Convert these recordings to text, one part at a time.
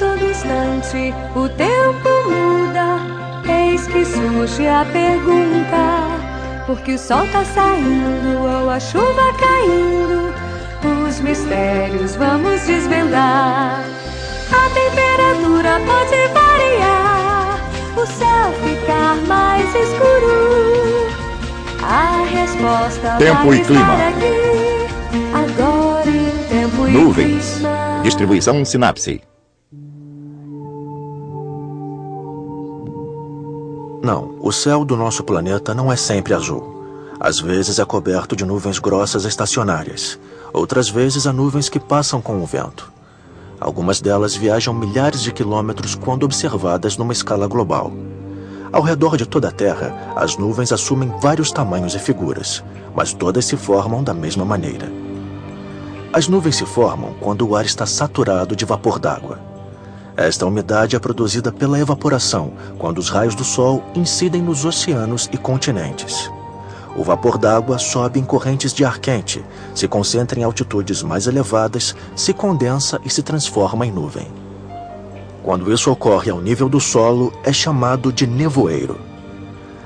todo instante o tempo muda. Eis que surge a pergunta: por que o sol tá saindo ou a chuva caindo? Os mistérios vamos desvendar. A temperatura pode variar, o céu ficar mais escuro. A resposta Tempo vai e clima. estar aqui agora em Tempo Nuvens. e Clima. Distribuição Sinapse. Não, o céu do nosso planeta não é sempre azul. Às vezes é coberto de nuvens grossas estacionárias. Outras vezes há nuvens que passam com o vento. Algumas delas viajam milhares de quilômetros quando observadas numa escala global. Ao redor de toda a Terra, as nuvens assumem vários tamanhos e figuras, mas todas se formam da mesma maneira. As nuvens se formam quando o ar está saturado de vapor d'água. Esta umidade é produzida pela evaporação, quando os raios do Sol incidem nos oceanos e continentes. O vapor d'água sobe em correntes de ar quente, se concentra em altitudes mais elevadas, se condensa e se transforma em nuvem. Quando isso ocorre ao nível do solo, é chamado de nevoeiro.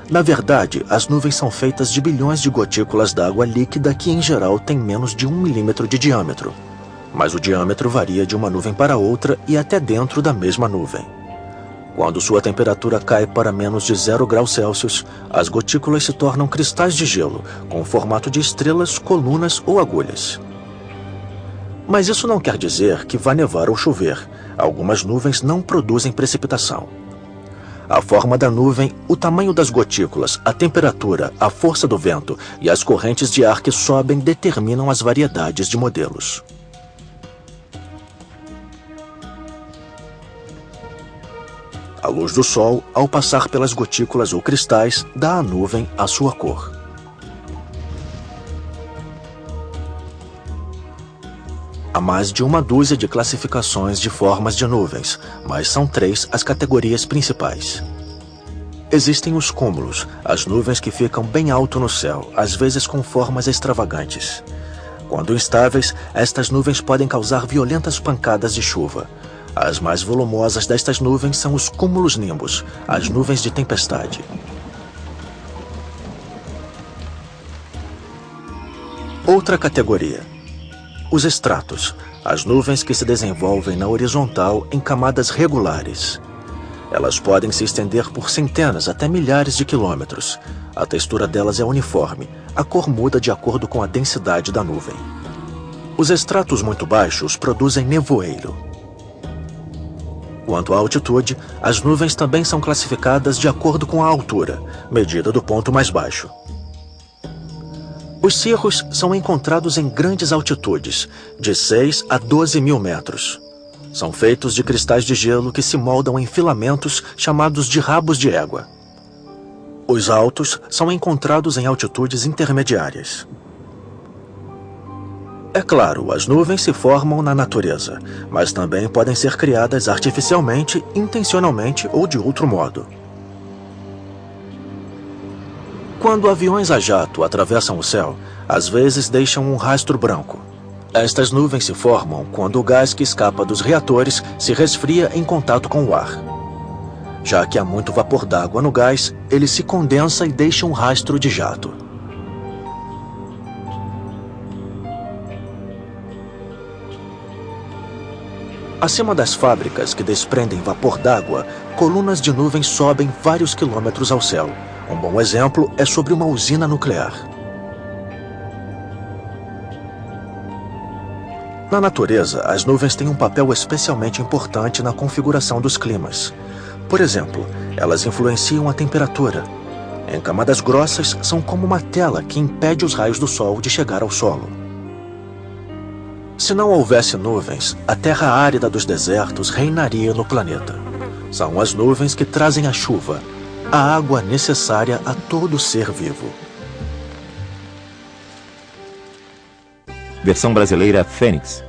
Na verdade, as nuvens são feitas de bilhões de gotículas d'água líquida que, em geral, têm menos de 1 milímetro de diâmetro. Mas o diâmetro varia de uma nuvem para outra e até dentro da mesma nuvem. Quando sua temperatura cai para menos de 0 graus Celsius, as gotículas se tornam cristais de gelo, com o formato de estrelas, colunas ou agulhas. Mas isso não quer dizer que vai nevar ou chover. Algumas nuvens não produzem precipitação. A forma da nuvem, o tamanho das gotículas, a temperatura, a força do vento e as correntes de ar que sobem determinam as variedades de modelos. A luz do Sol, ao passar pelas gotículas ou cristais, dá à nuvem a sua cor. Há mais de uma dúzia de classificações de formas de nuvens, mas são 3 as categorias principais. Existem os cúmulos, as nuvens que ficam bem alto no céu, às vezes com formas extravagantes. Quando instáveis, estas nuvens podem causar violentas pancadas de chuva. As mais volumosas destas nuvens são os cúmulos-nimbus, as nuvens de tempestade. Outra categoria: os estratos, as nuvens que se desenvolvem na horizontal em camadas regulares. Elas podem se estender por centenas até milhares de quilômetros. A textura delas é uniforme, a cor muda de acordo com a densidade da nuvem. Os estratos muito baixos produzem nevoeiro. Quanto à altitude, as nuvens também são classificadas de acordo com a altura, medida do ponto mais baixo. Os cirros são encontrados em grandes altitudes, de 6 a 12 mil metros. São feitos de cristais de gelo que se moldam em filamentos chamados de rabos de égua. Os altos são encontrados em altitudes intermediárias. É claro, as nuvens se formam na natureza, mas também podem ser criadas artificialmente, intencionalmente ou de outro modo. Quando aviões a jato atravessam o céu, às vezes deixam um rastro branco. Estas nuvens se formam quando o gás que escapa dos reatores se resfria em contato com o ar. Já que há muito vapor d'água no gás, ele se condensa e deixa um rastro de jato. Acima das fábricas que desprendem vapor d'água, colunas de nuvens sobem vários quilômetros ao céu. Um bom exemplo é sobre uma usina nuclear. Na natureza, as nuvens têm um papel especialmente importante na configuração dos climas. Por exemplo, elas influenciam a temperatura. Em camadas grossas, são como uma tela que impede os raios do sol de chegar ao solo. Se não houvesse nuvens, a terra árida dos desertos reinaria no planeta. São as nuvens que trazem a chuva, a água necessária a todo ser vivo. Versão brasileira Fênix.